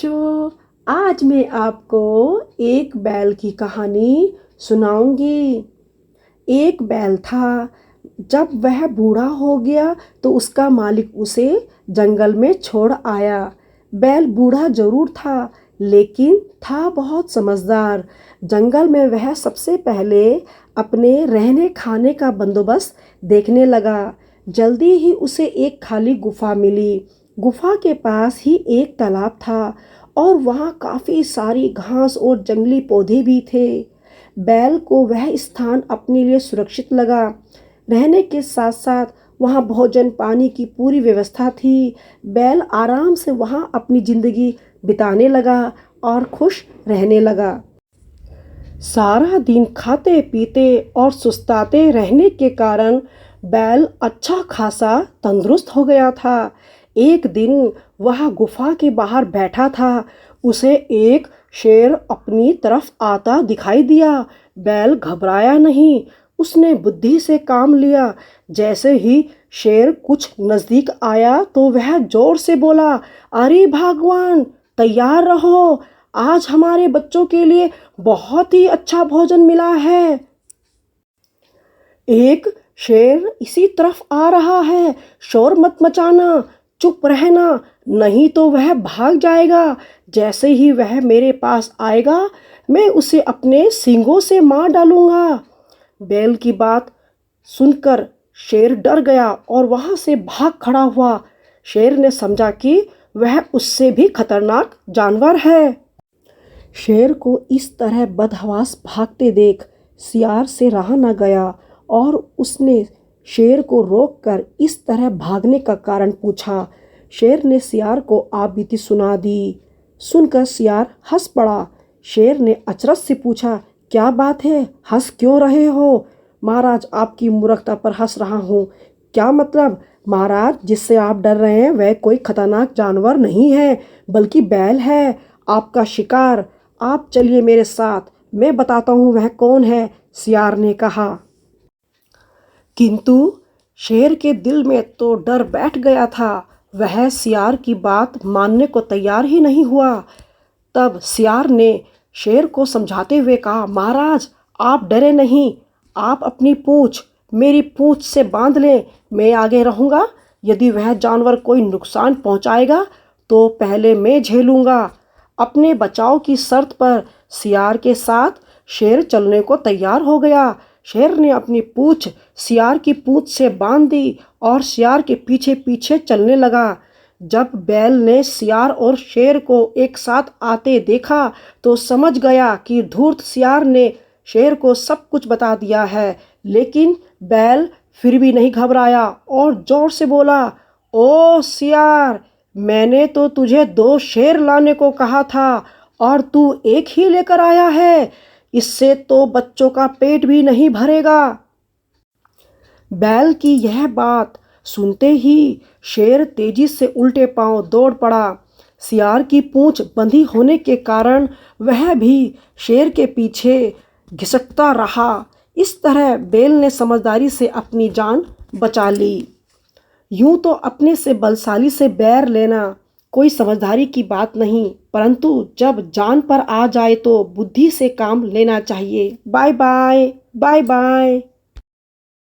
बच्चों, आज मैं आपको एक बैल की कहानी सुनाऊंगी। एक बैल था। जब वह बूढ़ा हो गया तो उसका मालिक उसे जंगल में छोड़ आया। बैल बूढ़ा जरूर था, लेकिन था बहुत समझदार। जंगल में वह सबसे पहले अपने रहने खाने का बंदोबस्त देखने लगा। जल्दी ही उसे एक खाली गुफा मिली। गुफा के पास ही एक तालाब था और वहाँ काफ़ी सारी घास और जंगली पौधे भी थे। बैल को वह स्थान अपने लिए सुरक्षित लगा। रहने के साथ साथ वहाँ भोजन पानी की पूरी व्यवस्था थी। बैल आराम से वहाँ अपनी जिंदगी बिताने लगा और खुश रहने लगा। सारा दिन खाते पीते और सुस्ताते रहने के कारण बैल अच्छा खासा तंदुरुस्त हो गया था। एक दिन वह गुफा के बाहर बैठा था। उसे एक शेर अपनी तरफ आता दिखाई दिया। बैल घबराया नहीं, उसने बुद्धि से काम लिया। जैसे ही शेर कुछ नजदीक आया तो वह जोर से बोला, अरे भगवान, तैयार रहो, आज हमारे बच्चों के लिए बहुत ही अच्छा भोजन मिला है। एक शेर इसी तरफ आ रहा है, शोर मत मचाना, चुप रहना, नहीं तो वह भाग जाएगा। जैसे ही वह मेरे पास आएगा मैं उसे अपने सींगों से मार डालूंगा। बैल की बात सुनकर शेर डर गया और वहां से भाग खड़ा हुआ। शेर ने समझा कि वह उससे भी खतरनाक जानवर है। शेर को इस तरह बदहवास भागते देख सियार से रहा न गया और उसने शेर को रोककर इस तरह भागने का कारण पूछा। शेर ने सियार को आपबीती सुना दी। सुनकर सियार हंस पड़ा। शेर ने अचरज से पूछा, क्या बात है, हंस क्यों रहे हो? महाराज, आपकी मूर्खता पर हंस रहा हूँ। क्या मतलब? महाराज, जिससे आप डर रहे हैं वह कोई खतरनाक जानवर नहीं है, बल्कि बैल है, आपका शिकार। आप चलिए मेरे साथ, मैं बताता हूँ वह कौन है, सियार ने कहा। किंतु शेर के दिल में तो डर बैठ गया था। वह सियार की बात मानने को तैयार ही नहीं हुआ। तब सियार ने शेर को समझाते हुए कहा, महाराज, आप डरे नहीं, आप अपनी पूंछ मेरी पूंछ से बांध लें, मैं आगे रहूँगा। यदि वह जानवर कोई नुकसान पहुँचाएगा तो पहले मैं झेलूँगा। अपने बचाव की शर्त पर सियार के साथ शेर चलने को तैयार हो गया। शेर ने अपनी पूंछ सियार की पूंछ से बांध दी और सियार के पीछे पीछे चलने लगा। जब बैल ने सियार और शेर को एक साथ आते देखा तो समझ गया कि धूर्त सियार ने शेर को सब कुछ बता दिया है। लेकिन बैल फिर भी नहीं घबराया और जोर से बोला, ओ सियार, मैंने तो तुझे 2 शेर लाने को कहा था और तू एक ही लेकर आया है। इससे तो बच्चों का पेट भी नहीं भरेगा। बैल की यह बात सुनते ही शेर तेजी से उल्टे पांव दौड़ पड़ा। सियार की पूंछ बंधी होने के कारण वह भी शेर के पीछे घिसकता रहा। इस तरह बैल ने समझदारी से अपनी जान बचा ली। यूं तो अपने से बलशाली से बैर लेना कोई समझदारी की बात नहीं, परंतु जब जान पर आ जाए तो बुद्धि से काम लेना चाहिए। Bye bye, bye bye.